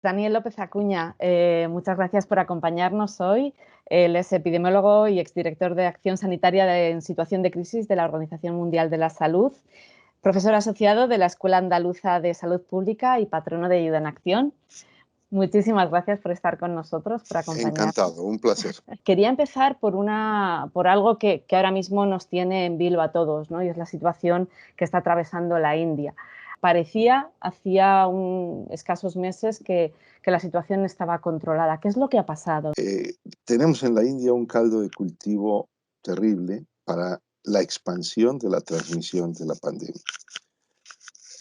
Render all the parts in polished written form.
Daniel López Acuña, muchas gracias por acompañarnos hoy. Él es epidemiólogo y exdirector de Acción Sanitaria en Situación de Crisis de la Organización Mundial de la Salud, profesor asociado de la Escuela Andaluza de Salud Pública y patrono de Ayuda en Acción. Muchísimas gracias por estar con nosotros, por acompañarnos. Encantado, un placer. Quería empezar por algo que ahora mismo nos tiene en vilo a todos, ¿no? Y es la situación que está atravesando la India. Parecía, hacía escasos meses, que la situación estaba controlada. ¿Qué es lo que ha pasado? Tenemos en la India un caldo de cultivo terrible para la expansión de la transmisión de la pandemia.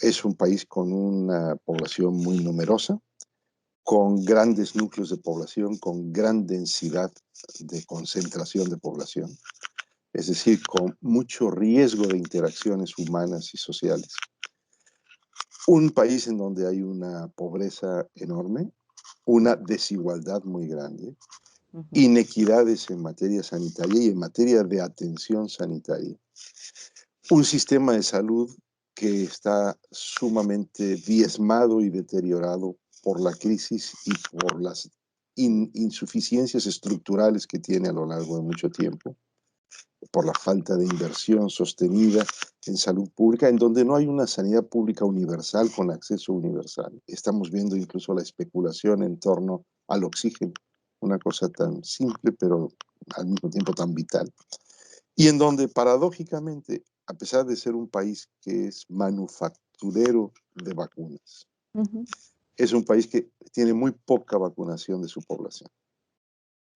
Es un país con una población muy numerosa, con grandes núcleos de población, con gran densidad de concentración de población, es decir, con mucho riesgo de interacciones humanas y sociales. Un país en donde hay una pobreza enorme, una desigualdad muy grande, inequidades en materia sanitaria y en materia de atención sanitaria. Un sistema de salud que está sumamente diezmado y deteriorado por la crisis y por las insuficiencias estructurales que tiene a lo largo de mucho tiempo, por la falta de inversión sostenida en salud pública, en donde no hay una sanidad pública universal con acceso universal. Estamos viendo incluso la especulación en torno al oxígeno, una cosa tan simple pero al mismo tiempo tan vital. Y en donde paradójicamente, a pesar de ser un país que es manufacturero de vacunas, es un país que tiene muy poca vacunación de su población,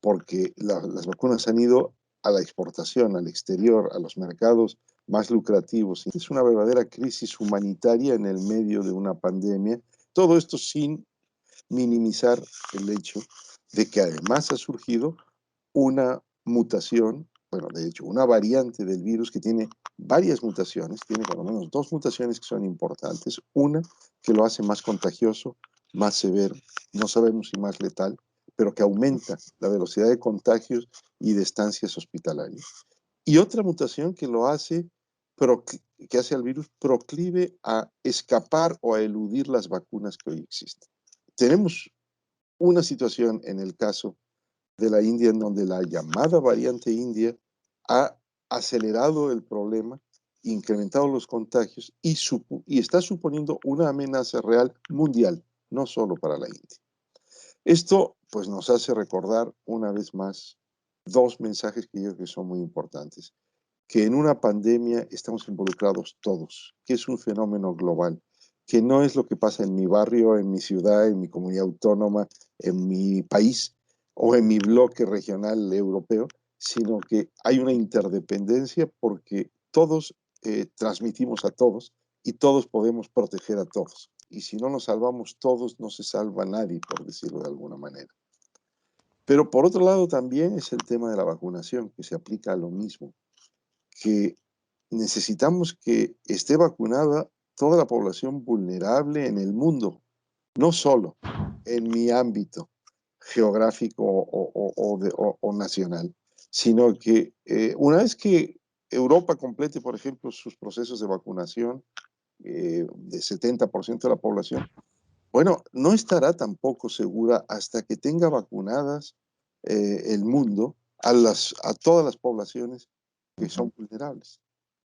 porque las vacunas han ido a la exportación, al exterior, a los mercados más lucrativos. Es una verdadera crisis humanitaria en el medio de una pandemia. Todo esto sin minimizar el hecho de que además ha surgido una mutación, bueno, de hecho, una variante del virus que tiene varias mutaciones, tiene por lo menos dos mutaciones que son importantes. Una que lo hace más contagioso, más severo, no sabemos si más letal, pero que aumenta la velocidad de contagios y de estancias hospitalarias. Y otra mutación que lo hace, que hace al virus proclive a escapar o a eludir las vacunas que hoy existen. Tenemos una situación en el caso de la India en donde la llamada variante India ha acelerado el problema, incrementado los contagios y está suponiendo una amenaza real mundial, no solo para la India. Esto pues nos hace recordar una vez más dos mensajes que yo creo que son muy importantes. Que en una pandemia estamos involucrados todos, que es un fenómeno global, que no es lo que pasa en mi barrio, en mi ciudad, en mi comunidad autónoma, en mi país o en mi bloque regional europeo, sino que hay una interdependencia porque todos transmitimos a todos y todos podemos proteger a todos. Y si no nos salvamos todos, no se salva nadie, por decirlo de alguna manera. Pero por otro lado también es el tema de la vacunación, que se aplica a lo mismo, que necesitamos que esté vacunada toda la población vulnerable en el mundo, no solo en mi ámbito geográfico o nacional, sino que una vez que Europa complete, por ejemplo, sus procesos de vacunación de 70% de la población, bueno, no estará tampoco segura hasta que tenga vacunadas el mundo a todas las poblaciones que son vulnerables.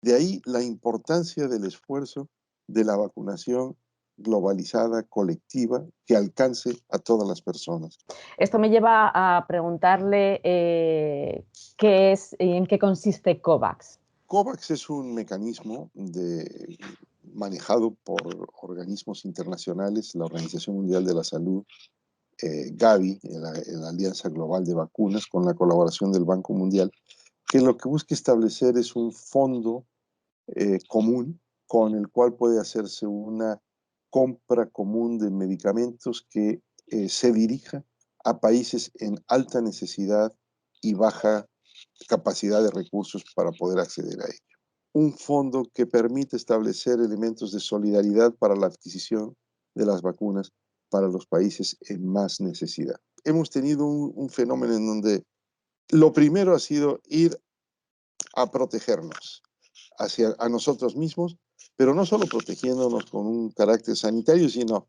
De ahí la importancia del esfuerzo de la vacunación globalizada, colectiva, que alcance a todas las personas. Esto me lleva a preguntarle qué es y en qué consiste COVAX. COVAX es un mecanismo manejado por organismos internacionales, la Organización Mundial de la Salud, Gavi, la Alianza Global de Vacunas, con la colaboración del Banco Mundial, que lo que busca establecer es un fondo común con el cual puede hacerse una compra común de medicamentos que se dirija a países en alta necesidad y baja capacidad de recursos para poder acceder a ello. Un fondo que permite establecer elementos de solidaridad para la adquisición de las vacunas para los países en más necesidad. Hemos tenido un fenómeno en donde lo primero ha sido ir a protegernos hacia a nosotros mismos, pero no solo protegiéndonos con un carácter sanitario, sino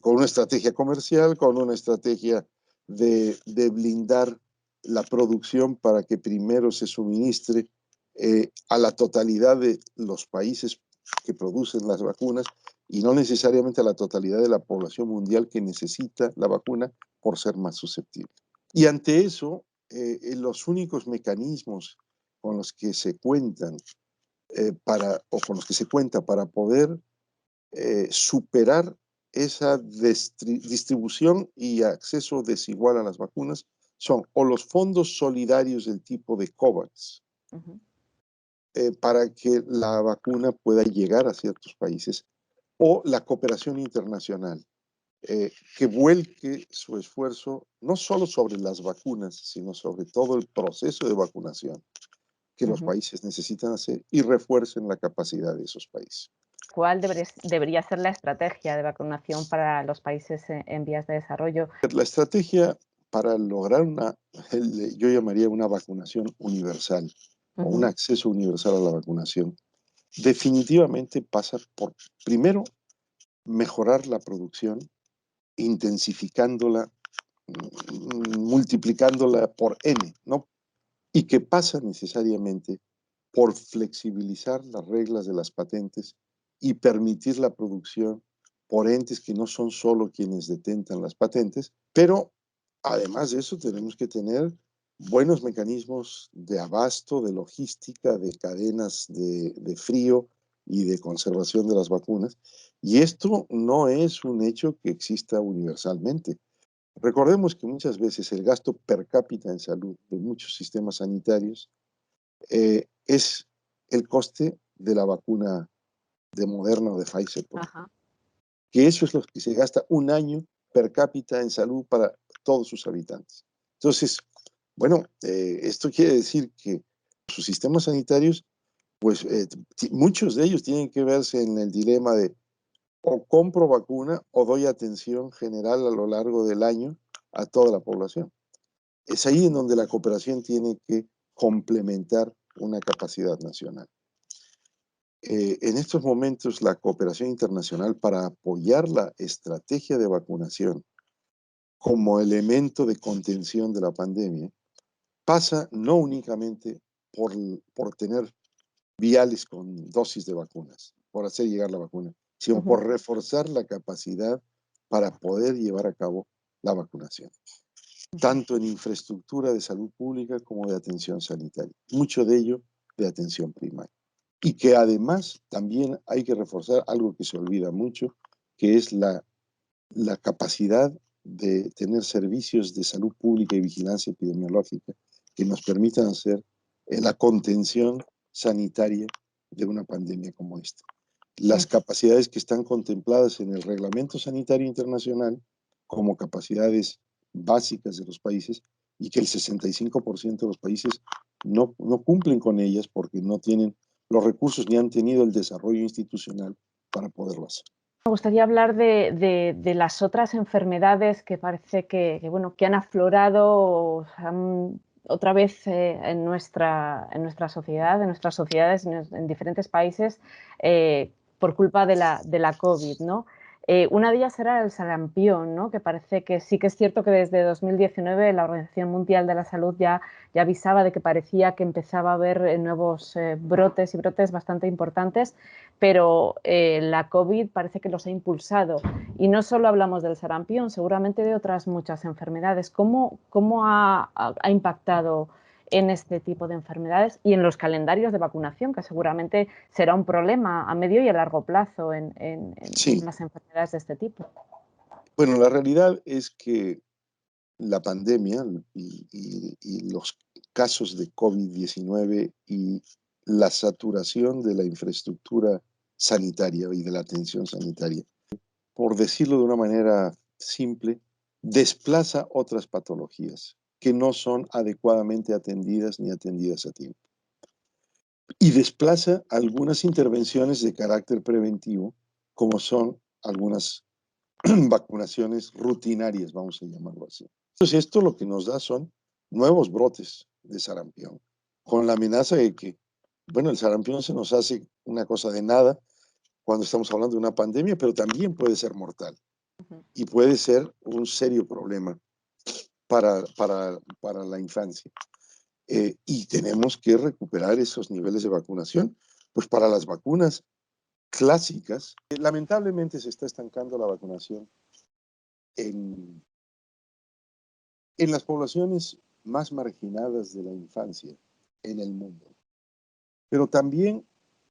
con una estrategia comercial, con una estrategia de blindar la producción para que primero se suministre a la totalidad de los países que producen las vacunas y no necesariamente a la totalidad de la población mundial que necesita la vacuna por ser más susceptible. Y ante eso, los únicos mecanismos con los que se cuentan o con los que se cuenta para poder superar esa distribución y acceso desigual a las vacunas son o los fondos solidarios del tipo de COVAX, para que la vacuna pueda llegar a ciertos países, o la cooperación internacional, que vuelque su esfuerzo no solo sobre las vacunas, sino sobre todo el proceso de vacunación que los países necesitan hacer y refuercen la capacidad de esos países. ¿Cuál debería ser la estrategia de vacunación para los países en vías de desarrollo? La estrategia para lograr yo llamaría una vacunación universal o un acceso universal a la vacunación, definitivamente pasa por, primero, mejorar la producción, intensificándola, multiplicándola por N, ¿no? Y que pasa necesariamente por flexibilizar las reglas de las patentes y permitir la producción por entes que no son solo quienes detentan las patentes, pero además de eso tenemos que tener buenos mecanismos de abasto, de logística, de cadenas de frío y de conservación de las vacunas. Y esto no es un hecho que exista universalmente. Recordemos que muchas veces el gasto per cápita en salud de muchos sistemas sanitarios es el coste de la vacuna de Moderna o de Pfizer, por ejemplo. Que eso es lo que se gasta un año per cápita en salud para todos sus habitantes. Entonces, bueno, esto quiere decir que sus sistemas sanitarios, pues muchos de ellos tienen que verse en el dilema de o compro vacuna o doy atención general a lo largo del año a toda la población. Es ahí en donde la cooperación tiene que complementar una capacidad nacional. En estos momentos, la cooperación internacional para apoyar la estrategia de vacunación como elemento de contención de la pandemia pasa no únicamente por tener viales con dosis de vacunas, por hacer llegar la vacuna, sino por reforzar la capacidad para poder llevar a cabo la vacunación, tanto en infraestructura de salud pública como de atención sanitaria, mucho de ello de atención primaria. Y que además también hay que reforzar algo que se olvida mucho, que es la capacidad de tener servicios de salud pública y vigilancia epidemiológica que nos permitan hacer la contención sanitaria de una pandemia como esta. Las capacidades que están contempladas en el Reglamento Sanitario Internacional como capacidades básicas de los países y que el 65% de los países no cumplen con ellas porque no tienen los recursos ni han tenido el desarrollo institucional para poderlo hacer. Me gustaría hablar de las otras enfermedades que parece bueno, que han aflorado otra vez en nuestra sociedad, en nuestras sociedades, en diferentes países, por culpa de la COVID, ¿no? Una de ellas era el sarampión, ¿no? Que parece que sí que es cierto que desde 2019 la Organización Mundial de la Salud ya avisaba de que parecía que empezaba a haber nuevos brotes y brotes bastante importantes, pero la COVID parece que los ha impulsado. Y no solo hablamos del sarampión, seguramente de otras muchas enfermedades. ¿Cómo ha impactado en este tipo de enfermedades y en los calendarios de vacunación, que seguramente será un problema a medio y a largo plazo en las enfermedades de este tipo? Bueno, la realidad es que la pandemia y los casos de COVID-19 y la saturación de la infraestructura sanitaria y de la atención sanitaria, por decirlo de una manera simple, desplaza otras patologías que no son adecuadamente atendidas ni atendidas a tiempo. Y desplaza algunas intervenciones de carácter preventivo, como son algunas vacunaciones rutinarias, vamos a llamarlo así. Entonces, esto lo que nos da son nuevos brotes de sarampión, con la amenaza de que, bueno, el sarampión se nos hace una cosa de nada cuando estamos hablando de una pandemia, pero también puede ser mortal. y puede ser un serio problema para la infancia. Y tenemos que recuperar esos niveles de vacunación. Pues para las vacunas clásicas, lamentablemente se está estancando la vacunación en, en las poblaciones más marginadas de la infancia en el mundo, pero también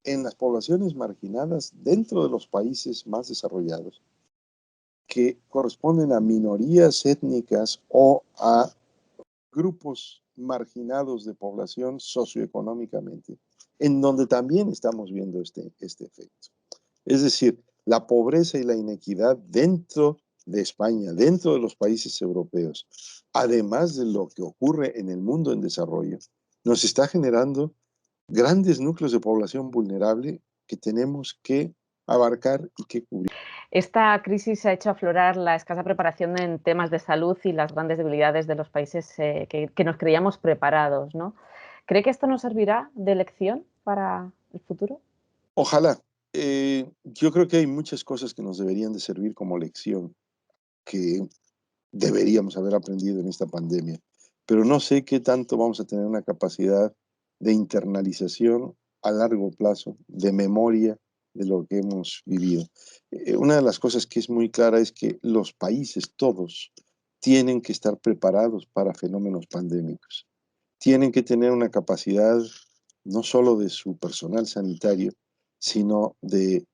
en las poblaciones marginadas dentro de los países más desarrollados, que corresponden a minorías étnicas o a grupos marginados de población socioeconómicamente, en donde también estamos viendo este efecto. Es decir, la pobreza y la inequidad dentro de España, dentro de los países europeos, además de lo que ocurre en el mundo en desarrollo, nos está generando grandes núcleos de población vulnerable que tenemos que abarcar y que cubrir. Esta crisis ha hecho aflorar la escasa preparación en temas de salud y las grandes debilidades de los países que nos creíamos preparados, ¿no? ¿Cree que esto nos servirá de lección para el futuro? Ojalá. Yo creo que hay muchas cosas que nos deberían de servir como lección, que deberíamos haber aprendido en esta pandemia, pero no sé qué tanto vamos a tener una capacidad de internalización a largo plazo, de memoria de lo que hemos vivido. Una de las cosas que es muy clara es que los países todos tienen que estar preparados para fenómenos pandémicos. Tienen que tener una capacidad no solo de su personal sanitario, sino de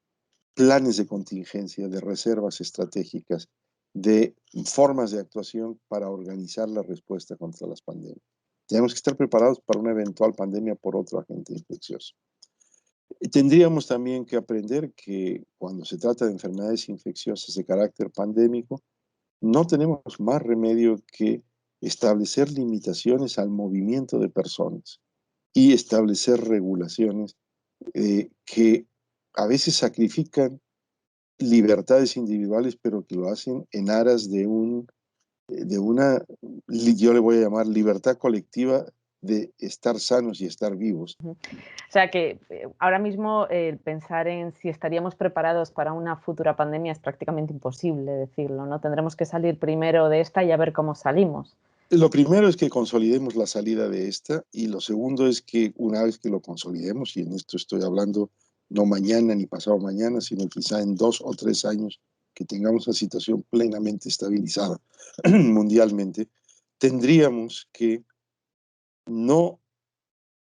planes de contingencia, de reservas estratégicas, de formas de actuación para organizar la respuesta contra las pandemias. Tenemos que estar preparados para una eventual pandemia por otro agente infeccioso. Tendríamos también que aprender que cuando se trata de enfermedades infecciosas de carácter pandémico, no tenemos más remedio que establecer limitaciones al movimiento de personas y establecer regulaciones que a veces sacrifican libertades individuales, pero que lo hacen en aras de una, yo le voy a llamar libertad colectiva de estar sanos y estar vivos. Ujú. O sea que ahora mismo el pensar en si estaríamos preparados para una futura pandemia es prácticamente imposible decirlo, ¿no? Tendremos que salir primero de esta y a ver cómo salimos. Lo primero es que consolidemos la salida de esta y lo segundo es que una vez que lo consolidemos, y en esto estoy hablando no mañana ni pasado mañana, sino quizá en 2 o 3 años que tengamos una situación plenamente estabilizada mundialmente, tendríamos que no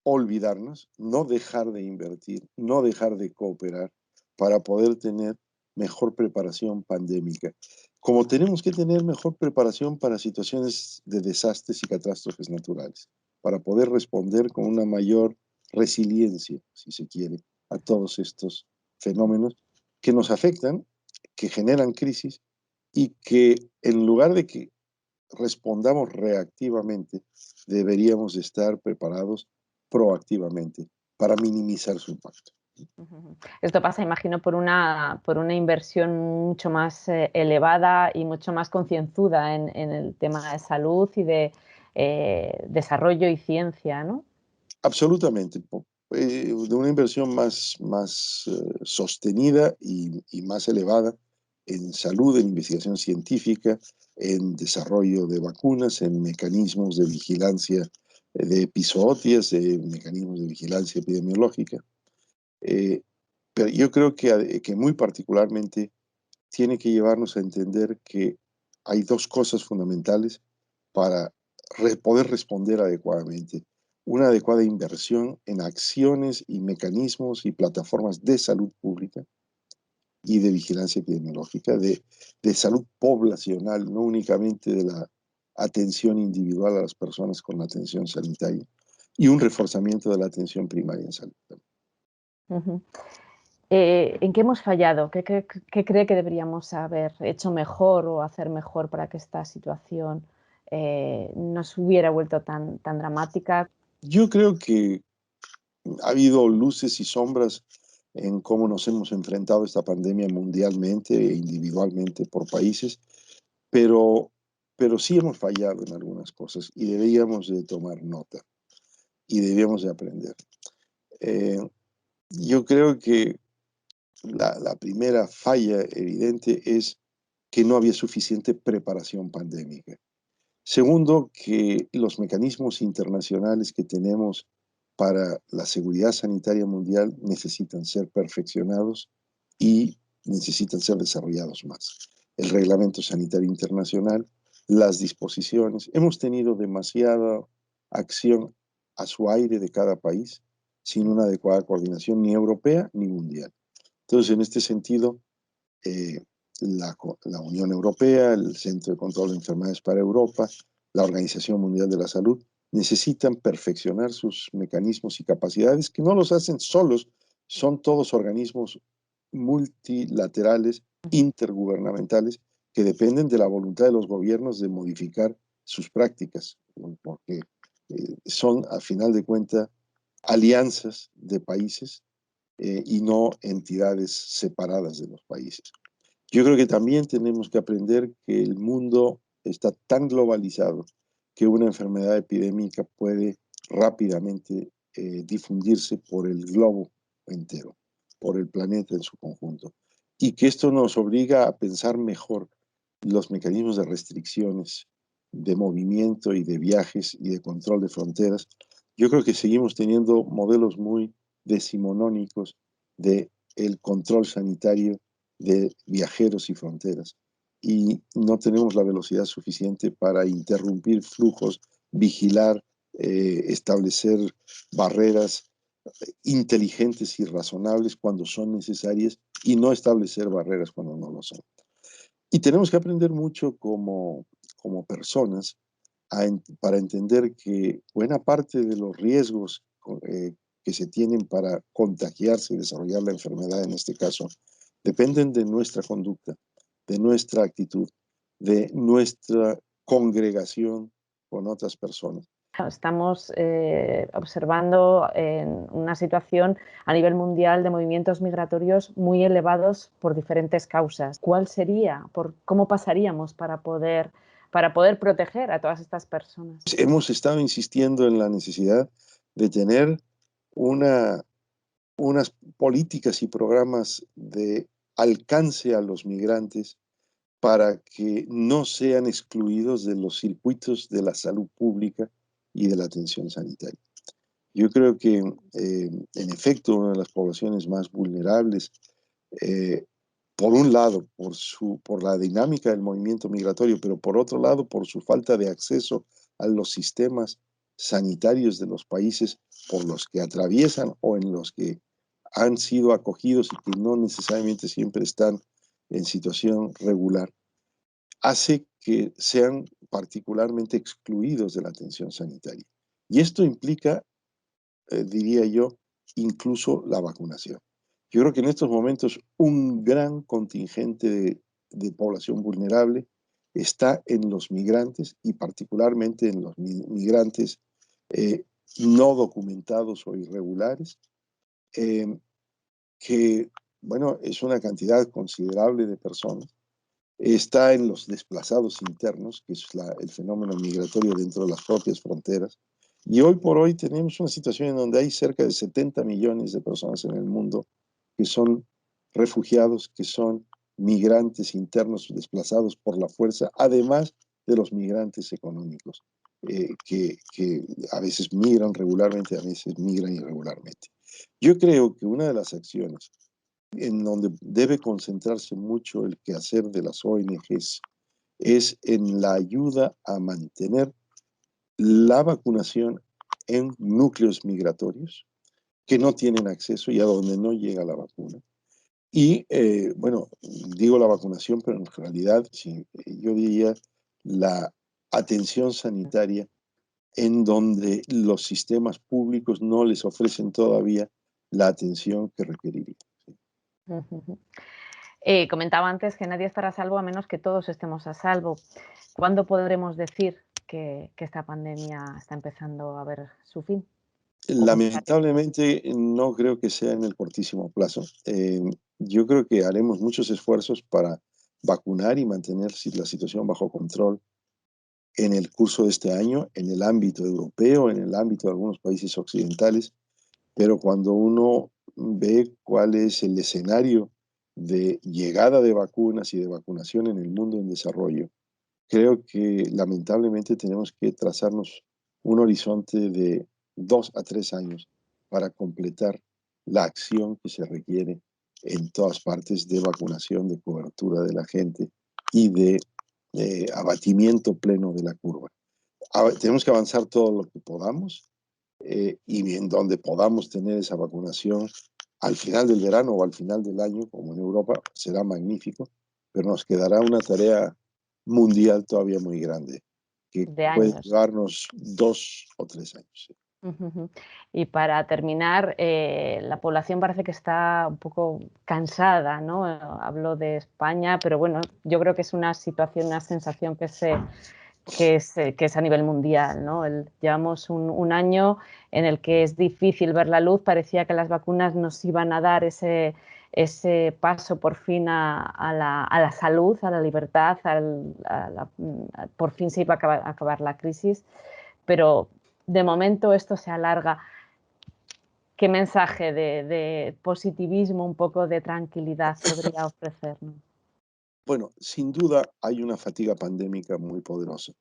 olvidarnos, no dejar de invertir, no dejar de cooperar para poder tener mejor preparación pandémica. Como tenemos que tener mejor preparación para situaciones de desastres y catástrofes naturales, para poder responder con una mayor resiliencia, si se quiere, a todos estos fenómenos que nos afectan, que generan crisis y que en lugar de que respondamos reactivamente, deberíamos estar preparados proactivamente para minimizar su impacto. Ujú. Esto pasa, imagino, por una inversión mucho más elevada y mucho más concienzuda en el tema de salud y de desarrollo y ciencia, ¿no? Absolutamente, de una inversión más sostenida y más elevada en salud, en investigación científica, en desarrollo de vacunas, en mecanismos de vigilancia de epizootias, de mecanismos de vigilancia epidemiológica. Eh, pero yo creo que muy particularmente tiene que llevarnos a entender que hay dos cosas fundamentales para poder responder adecuadamente. Una adecuada inversión en acciones y mecanismos y plataformas de salud pública y de vigilancia epidemiológica, de salud poblacional, no únicamente de la atención individual a las personas con la atención sanitaria, y un reforzamiento de la atención primaria en salud. Ujú. ¿En qué hemos fallado? ¿Qué cree que deberíamos haber hecho mejor o hacer mejor para que esta situación no se hubiera vuelto tan dramática? Yo creo que ha habido luces y sombras en cómo nos hemos enfrentado a esta pandemia mundialmente e individualmente por países, pero, pero sí hemos fallado en algunas cosas y deberíamos de tomar nota y deberíamos de aprender. Eh, yo creo que la primera falla evidente es que no había suficiente preparación pandémica. Segundo, que los mecanismos internacionales que tenemos para la seguridad sanitaria mundial necesitan ser perfeccionados y necesitan ser desarrollados más. El Reglamento Sanitario Internacional, las disposiciones. Hemos tenido demasiada acción a su aire de cada país sin una adecuada coordinación ni europea ni mundial. Entonces, en este sentido, eh, la Unión Europea, el Centro de Control de Enfermedades para Europa, la Organización Mundial de la Salud, necesitan perfeccionar sus mecanismos y capacidades, que no los hacen solos, son todos organismos multilaterales, intergubernamentales, que dependen de la voluntad de los gobiernos de modificar sus prácticas, porque son, a final de cuentas, alianzas de países y no entidades separadas de los países. Yo creo que también tenemos que aprender que el mundo está tan globalizado que una enfermedad epidémica puede rápidamente difundirse por el globo entero, por el planeta en su conjunto. Y que esto nos obliga a pensar mejor los mecanismos de restricciones, de movimiento y de viajes y de control de fronteras. Yo creo que seguimos teniendo modelos muy decimonónicos de el control sanitario de viajeros y fronteras. Y no tenemos la velocidad suficiente para interrumpir flujos, vigilar, establecer barreras inteligentes y razonables cuando son necesarias y no establecer barreras cuando no lo son. Y tenemos que aprender mucho como personas para entender que buena parte de los riesgos que se tienen para contagiarse y desarrollar la enfermedad, en este caso, dependen de nuestra conducta, de nuestra actitud, de nuestra congregación con otras personas. Estamos observando en una situación a nivel mundial de movimientos migratorios muy elevados por diferentes causas. ¿Cuál sería, cómo pasaríamos para poder proteger a todas estas personas? Hemos estado insistiendo en la necesidad de tener unas políticas y programas de alcance a los migrantes para que no sean excluidos de los circuitos de la salud pública y de la atención sanitaria. Yo creo que, en efecto, una de las poblaciones más vulnerables, eh, por un lado, por la dinámica del movimiento migratorio, pero por otro lado, por su falta de acceso a los sistemas sanitarios de los países por los que atraviesan o en los que han sido acogidos y que no necesariamente siempre están en situación regular, hace que sean particularmente excluidos de la atención sanitaria. Y esto implica, diría yo, incluso la vacunación. Yo creo que en estos momentos un gran contingente de población vulnerable está en los migrantes y particularmente en los migrantes eh, no documentados o irregulares, eh, que, bueno, es una cantidad considerable de personas. Está en los desplazados internos, que es el fenómeno migratorio dentro de las propias fronteras. Y hoy por hoy tenemos una situación en donde hay cerca de 70 millones de personas en el mundo que son refugiados, que son migrantes internos desplazados por la fuerza, además de los migrantes económicos, que a veces migran regularmente, a veces migran irregularmente. Yo creo que una de las acciones en donde debe concentrarse mucho el quehacer de las ONGs es en la ayuda a mantener la vacunación en núcleos migratorios que no tienen acceso y a donde no llega la vacuna. Y, bueno, digo la vacunación, pero en realidad sí, yo diría la atención sanitaria en donde los sistemas públicos no les ofrecen todavía la atención que requerirían. Comentaba antes que nadie estará a salvo a menos que todos estemos a salvo. ¿Cuándo podremos decir que esta pandemia está empezando a ver su fin? Lamentablemente, no creo que sea en el cortísimo plazo. Yo creo que haremos muchos esfuerzos para vacunar y mantener la situación bajo control en el curso de este año, en el ámbito europeo, en el ámbito de algunos países occidentales, pero cuando uno ve cuál es el escenario de llegada de vacunas y de vacunación en el mundo en desarrollo, creo que lamentablemente tenemos que trazarnos un horizonte de 2 a 3 años para completar la acción que se requiere en todas partes de vacunación, de cobertura de la gente y de abatimiento pleno de la curva. Tenemos que avanzar todo lo que podamos, y en donde podamos tener esa vacunación al final del verano o al final del año, como en Europa, será magnífico, pero nos quedará una tarea mundial todavía muy grande, que de puede años. llevarnos 2 o 3 años. Sí. Ujú. Y para terminar, la población parece que está un poco cansada, ¿no? Hablo de España, pero bueno, yo creo que es una situación, una sensación que es a nivel mundial, ¿no? Llevamos un año en el que es difícil ver la luz, parecía que las vacunas nos iban a dar ese paso por fin a la salud, a la libertad, por fin se iba a acabar la crisis, pero de momento esto se alarga. ¿Qué mensaje de positivismo, un poco de tranquilidad podría ofrecernos? Bueno, sin duda hay una fatiga pandémica muy poderosa.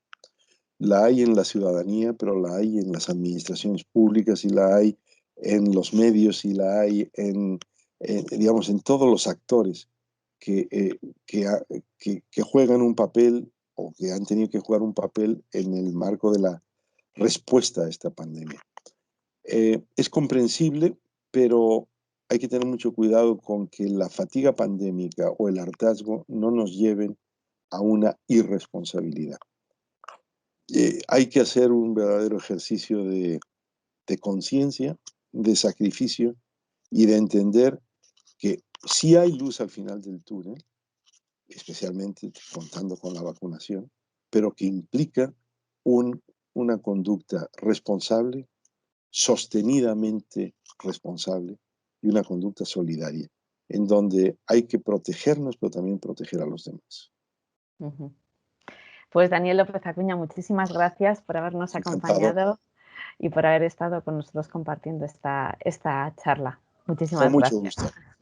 La hay en la ciudadanía, pero la hay en las administraciones públicas y la hay en los medios y la hay digamos, en todos los actores que, que juegan un papel o que han tenido que jugar un papel en el marco de la respuesta a esta pandemia. Es comprensible, pero hay que tener mucho cuidado con que la fatiga pandémica o el hartazgo no nos lleven a una irresponsabilidad. Hay que hacer un verdadero ejercicio de conciencia, de sacrificio y de entender que sí hay luz al final del túnel, especialmente contando con la vacunación, pero que implica un, una conducta responsable, sostenidamente responsable y una conducta solidaria, en donde hay que protegernos, pero también proteger a los demás. Ujú. Pues Daniel López Acuña, muchísimas gracias por habernos Encantado, acompañado y por haber estado con nosotros compartiendo esta charla. con Muchísimas mucho gracias. gusto.